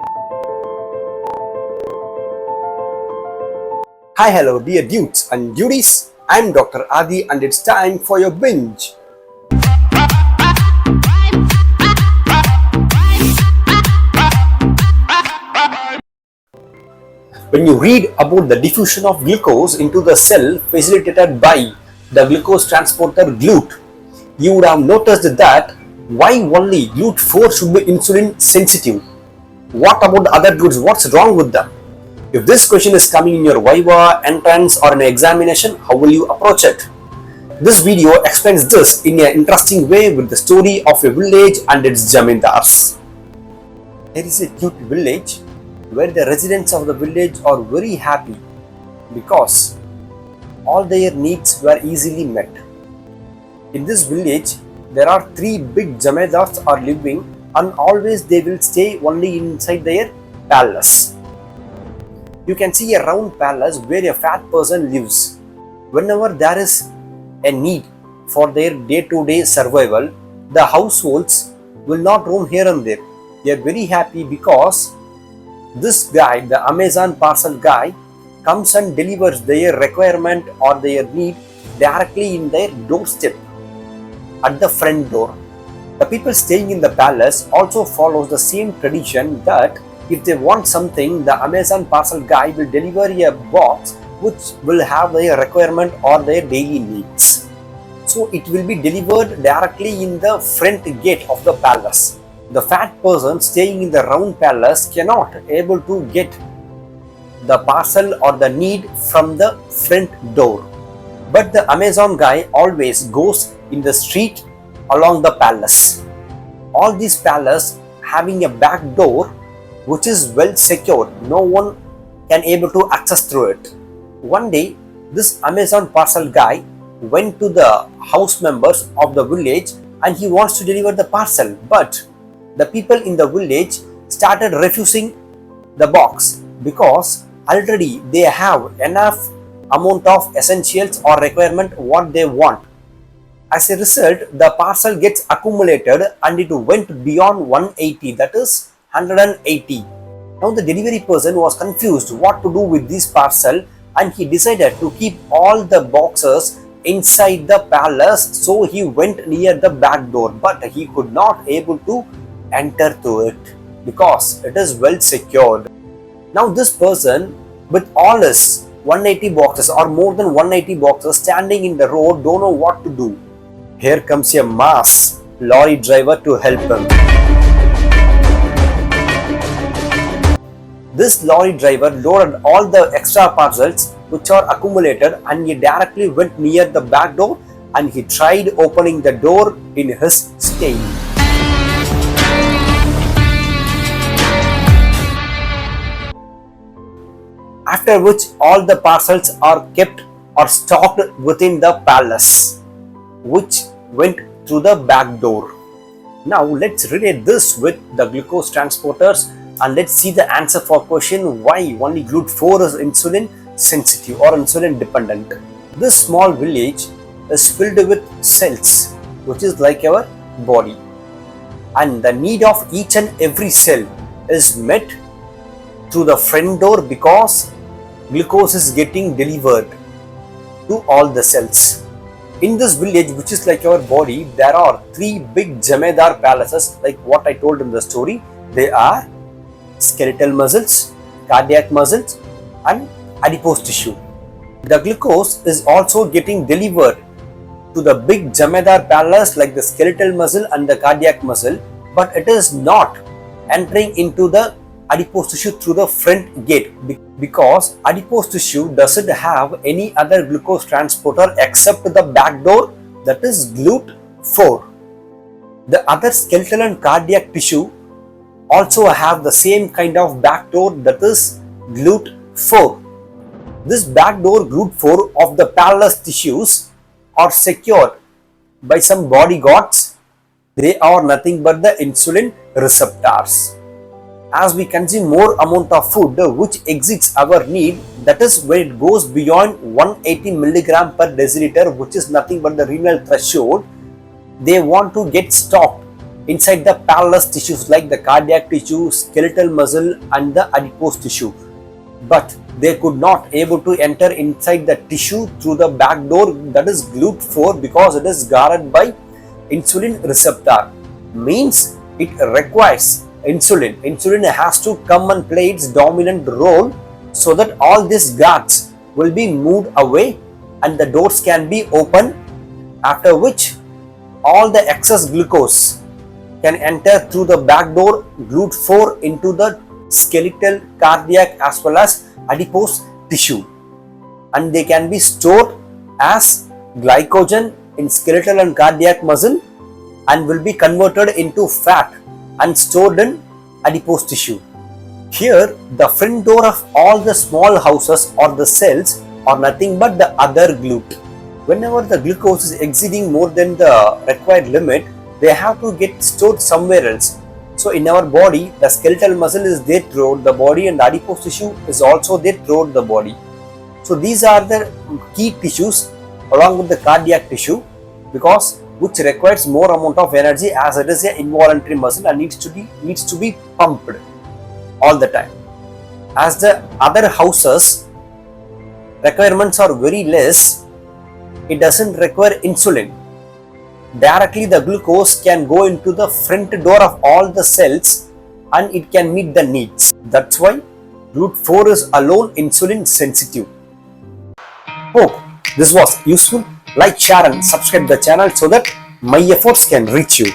Hi, hello, dear dudes and duties. I'm Dr. Adi, and it's time for your binge. When you read about the diffusion of glucose into the cell facilitated by the glucose transporter GLUT, you would have noticed that why only GLUT-4 should be insulin sensitive. What about the other GLUTs? What's wrong with them? If this question is coming in your viva, entrance or an examination, how will you approach it? This video explains this in an interesting way with the story of a village and its jamindars. There is a cute village where the residents of the village are very happy because all their needs were easily met. In this village, there are 3 big jamindars are living, and always they will stay only inside their palace. You can see a round palace where a fat person lives. Whenever there is a need for their day-to-day survival, the households will not roam here and there. They are very happy because this guy, the Amazon parcel guy, comes and delivers their requirement or their need directly in their doorstep at the front door. The people staying in the palace also follows the same tradition that if they want something, the Amazon parcel guy will deliver a box which will have their requirement or their daily needs. So it will be delivered directly in the front gate of the palace. The fat person staying in the round palace cannot able to get the parcel or the need from the front door. But the Amazon guy always goes in the street along the palace. All these palace having a back door which is well secured. No one can able to access through it. One day, this Amazon parcel guy went to the house members of the village and he wants to deliver the parcel, but the people in the village started refusing the box because already they have enough amount of essentials or requirement what they want. As a result, the parcel gets accumulated and it went beyond 180, that is 180. Now the delivery person was confused what to do with this parcel, and he decided to keep all the boxes inside the palace, so he went near the back door, but he could not able to enter to it because it is well secured. Now this person with all his 180 boxes or more than 180 boxes standing in the road don't know what to do. Here comes a mass lorry driver to help him. This lorry driver loaded all the extra parcels which are accumulated, and he directly went near the back door and he tried opening the door in his stain. After which all the parcels are kept or stocked within the palace, which went through the back door. Now let's relate this with the glucose transporters and let's see the answer for question why only GLUT-4 is insulin sensitive or insulin dependent. This small village is filled with cells which is like our body, and the need of each and every cell is met through the front door because glucose is getting delivered to all the cells. In this village, which is like our body, there are 3 big jamindar palaces, like what I told in the story. They are skeletal muscles, cardiac muscles and adipose tissue. The glucose is also getting delivered to the big jamindar palace like the skeletal muscle and the cardiac muscle, but it is not entering into the adipose tissue through the front gate because adipose tissue doesn't have any other glucose transporter except the back door, that is GLUT-4. The other skeletal and cardiac tissue also have the same kind of back door, that is GLUT-4. This back door GLUT-4 of the palace tissues are secured by some bodyguards. They are nothing but the insulin receptors. As we consume more amount of food which exceeds our need, that is when it goes beyond 180 milligram per deciliter, which is nothing but the renal threshold, they want to get stopped inside the parallel tissues like the cardiac tissue, skeletal muscle and the adipose tissue. But they could not able to enter inside the tissue through the back door, that is GLUT-4, because it is guarded by insulin receptor. Means it requires insulin. Insulin has to come and play its dominant role so that all these guards will be moved away and the doors can be opened, after which all the excess glucose can enter through the back door GLUT-4 into the skeletal, cardiac as well as adipose tissue, and they can be stored as glycogen in skeletal and cardiac muscle and will be converted into fat and stored in adipose tissue. Here the front door of all the small houses or the cells are nothing but the other GLUT. Whenever the glucose is exceeding more than the required limit, they have to get stored somewhere else. So in our body, the skeletal muscle is there throughout the body and the adipose tissue is also there throughout the body. So these are the key tissues along with the cardiac tissue, because which requires more amount of energy as it is an involuntary muscle and needs to be pumped all the time. As the other houses requirements are very less, it doesn't require insulin. Directly the glucose can go into the front door of all the cells and it can meet the needs. That's why GLUT-4 is alone insulin sensitive. Hope this was useful. Like, share and subscribe the channel so that my efforts can reach you.